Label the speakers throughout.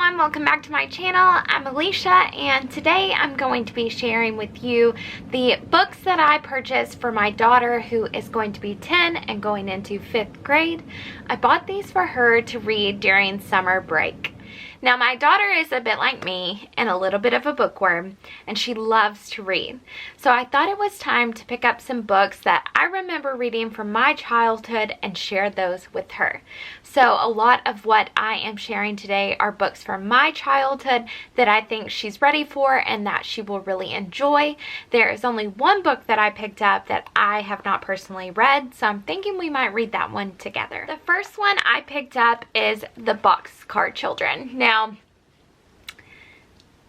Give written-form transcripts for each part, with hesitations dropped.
Speaker 1: everyone, welcome back to my channel. I'm Alicia and today I'm going to be sharing with you the books that I purchased for my daughter who is going to be 10 and going into 5th grade. I bought these for her to read during summer break. Now my daughter is a bit like me and a little bit of a bookworm, and she loves to read. So I thought it was time to pick up some books that I remember reading from my childhood and share those with her. So a lot of what I am sharing today are books from my childhood that I think she's ready for and that she will really enjoy. There is only one book that I picked up that I have not personally read, so I'm thinking we might read that one together. The first one I picked up is The Boxcar Children. Now,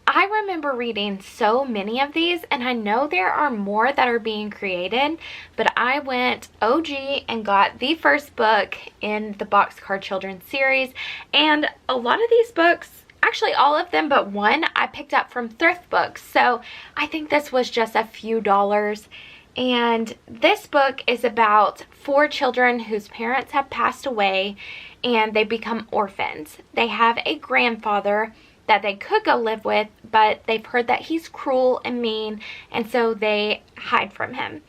Speaker 1: I remember reading so many of these, and I know there are more that are being created, but I went OG and got the first book in the Boxcar Children series, and a lot of these books, actually all of them but one, I picked up from thrift books, so I think this was just a few dollars. And this book is about 4 children whose parents have passed away and they become orphans. They have a grandfather that they could go live with, but they've heard that he's cruel and mean, and so they hide from him.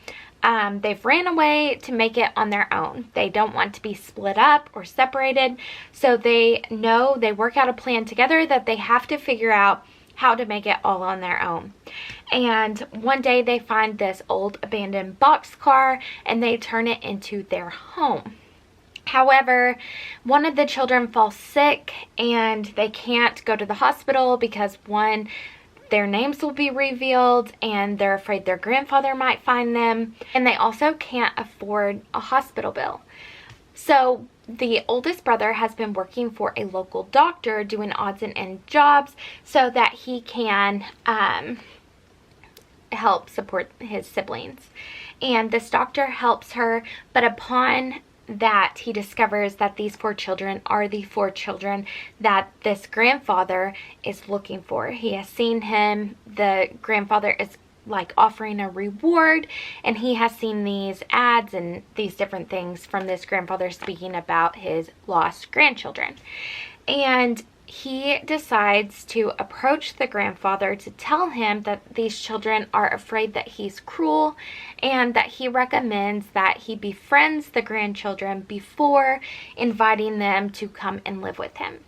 Speaker 1: They've ran away to make it on their own. They don't want to be split up or separated, so they know they work out a plan together that they have to figure out how to make it all on their own. And one day they find this old abandoned boxcar and they turn it into their home. However, one of the children falls sick and they can't go to the hospital because one, their names will be revealed and they're afraid their grandfather might find them, and they also can't afford a hospital bill. So the oldest brother has been working for a local doctor doing odds and end jobs so that he can help support his siblings. And this doctor helps her, but upon that he discovers that these 4 children are the 4 children that this grandfather is looking for. He has seen him, the grandfather is like offering a reward, and he has seen these ads and these different things from this grandfather speaking about his lost grandchildren. And he decides to approach the grandfather to tell him that these children are afraid that he's cruel, and that he recommends that he befriends the grandchildren before inviting them to come and live with him,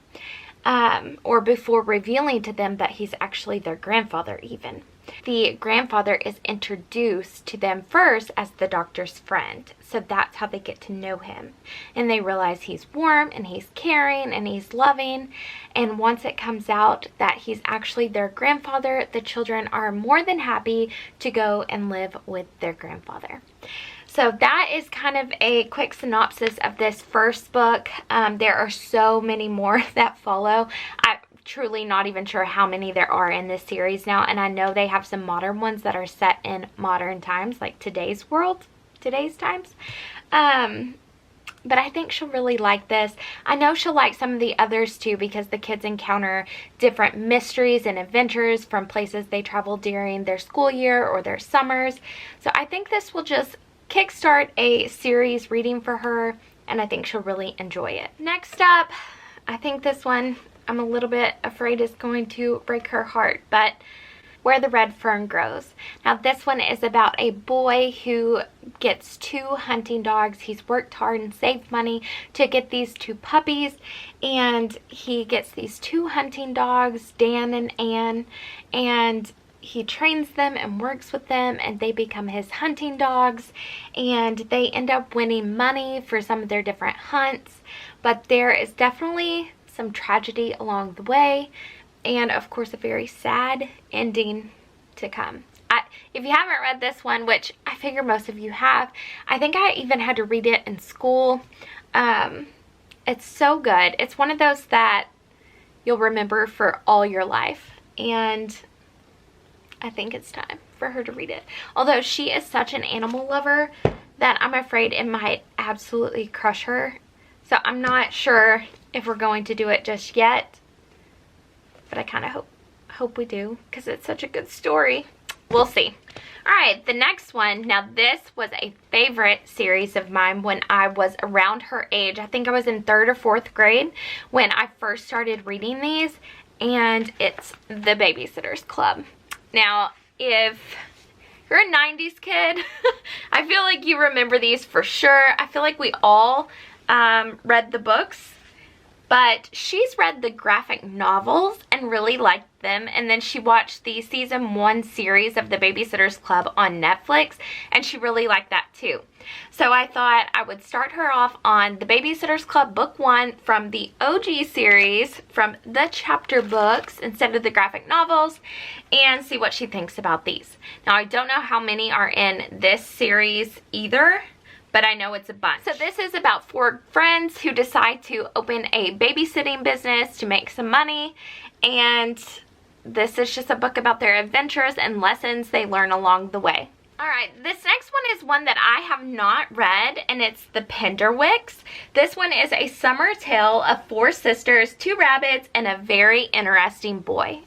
Speaker 1: or before revealing to them that he's actually their grandfather even. The grandfather is introduced to them first as the doctor's friend, so that's how they get to know him, and they realize he's warm and he's caring and he's loving. And once it comes out that he's actually their grandfather, the children are more than happy to go and live with their grandfather. So that is kind of a quick synopsis of this first book. There are so many more that follow. I'm truly not even sure how many there are in this series now, and I know they have some modern ones that are set in modern times, like today's times. But I think she'll really like this. I know she'll like some of the others too, because the kids encounter different mysteries and adventures from places they travel during their school year or their summers. So I think this will just kickstart a series reading for her, and I think she'll really enjoy it. Next up, I think this one I'm a little bit afraid is going to break her heart, but Where the Red Fern Grows. Now this one is about a boy who gets 2 hunting dogs. He's worked hard and saved money to get these 2 puppies, and he gets these 2 hunting dogs, Dan and Anne, and he trains them and works with them, and they become his hunting dogs, and they end up winning money for some of their different hunts. But there is definitely some tragedy along the way, and of course a very sad ending to come. If you haven't read this one, which I figure most of you have, I think I even had to read it in school. It's so good. It's one of those that you'll remember for all your life, and I think it's time for her to read it. Although she is such an animal lover that I'm afraid it might absolutely crush her. So I'm not sure if we're going to do it just yet, but I kind of hope we do, because it's such a good story. We'll see. Alright, the next one. Now this was a favorite series of mine when I was around her age. I think I was in 3rd or 4th grade when I first started reading these, and it's The Babysitters Club. Now, if you're a 90s kid, I feel like you remember these for sure. I feel like we all read the books, but she's read the graphic novels and really liked them, and then she watched the season 1 series of The Babysitters Club on Netflix, and she really liked that too. So I thought I would start her off on The Babysitters Club Book 1 from the OG series, from the chapter books instead of the graphic novels, and see what she thinks about these. Now, I don't know how many are in this series either, but I know it's a bunch. So this is about 4 friends who decide to open a babysitting business to make some money, and this is just a book about their adventures and lessons they learn along the way. Alright, this next one is one that I have not read, and it's The Penderwicks. This one is a summer tale of 4 sisters, 2 rabbits, and a very interesting boy.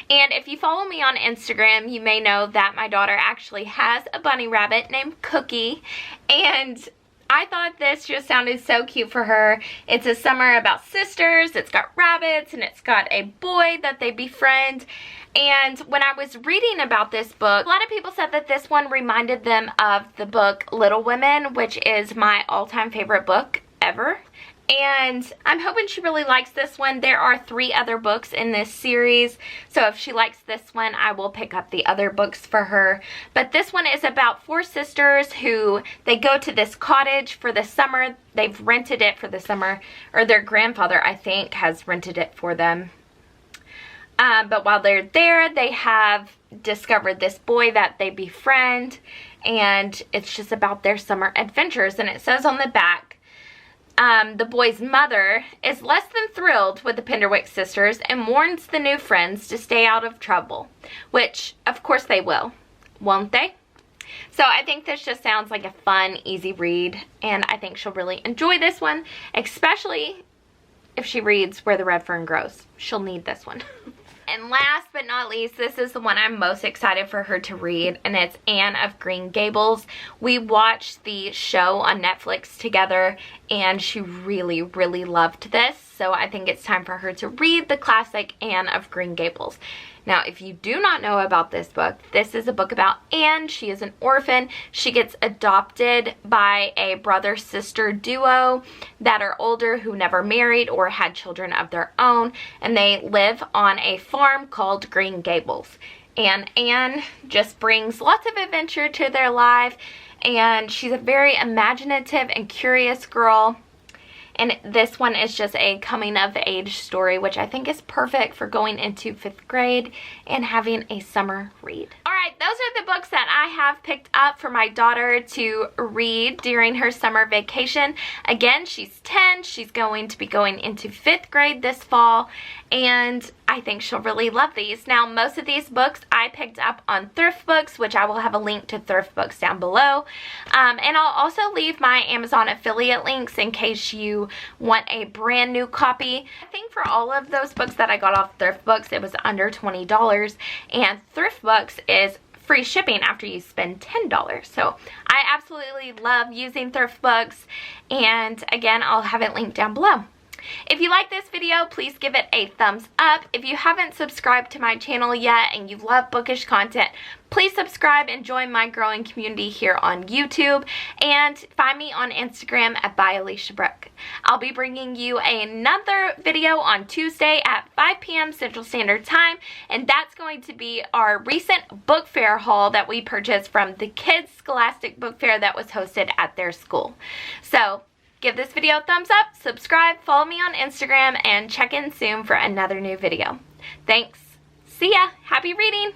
Speaker 1: And if you follow me on Instagram, you may know that my daughter actually has a bunny rabbit named Cookie, and I thought this just sounded so cute for her. It's a summer about sisters, it's got rabbits, and it's got a boy that they befriend. And when I was reading about this book, a lot of people said that this one reminded them of the book Little Women, which is my all-time favorite book ever. And I'm hoping she really likes this one. There are 3 other books in this series, so if she likes this one, I will pick up the other books for her. But this one is about 4 sisters who, they go to this cottage for the summer. They've rented it for the summer, or their grandfather, I think, has rented it for them. But while they're there, they have discovered this boy that they befriend, and it's just about their summer adventures. And it says on the back, the boy's mother is less than thrilled with the Penderwick sisters and warns the new friends to stay out of trouble, which of course they will, won't they? So I think this just sounds like a fun, easy read, and I think she'll really enjoy this one, especially if she reads Where the Red Fern Grows. She'll need this one. And last but not least, this is the one I'm most excited for her to read, and it's Anne of Green Gables. We watched the show on Netflix together, and she really, really loved this. So I think it's time for her to read the classic Anne of Green Gables. Now, if you do not know about this book, this is a book about Anne. She is an orphan. She gets adopted by a brother-sister duo that are older, who never married or had children of their own, and they live on a farm called Green Gables. And Anne just brings lots of adventure to their life, and she's a very imaginative and curious girl. And this one is just a coming-of-age story, which I think is perfect for going into 5th grade and having a summer read. Alright, those are the books that I have picked up for my daughter to read during her summer vacation. Again, she's 10. She's going to be going into 5th grade this fall, and I think she'll really love these. Now, most of these books I picked up on Thrift Books, which I will have a link to Thrift Books down below. And I'll also leave my Amazon affiliate links in case you want a brand new copy. I think for all of those books that I got off Thrift Books, it was under $20. And Thrift Books is free shipping after you spend $10. So I absolutely love using Thrift Books. And again, I'll have it linked down below. If you like this video, please give it a thumbs up. If you haven't subscribed to my channel yet and you love bookish content, please subscribe and join my growing community here on YouTube, and find me on Instagram at @byaliciabrooke. I'll be bringing you another video on Tuesday at 5 p.m. Central Standard Time, and that's going to be our recent book fair haul that we purchased from the Kids Scholastic Book Fair that was hosted at their school. So give this video a thumbs up, subscribe, follow me on Instagram, and check in soon for another new video. Thanks. See ya. Happy reading.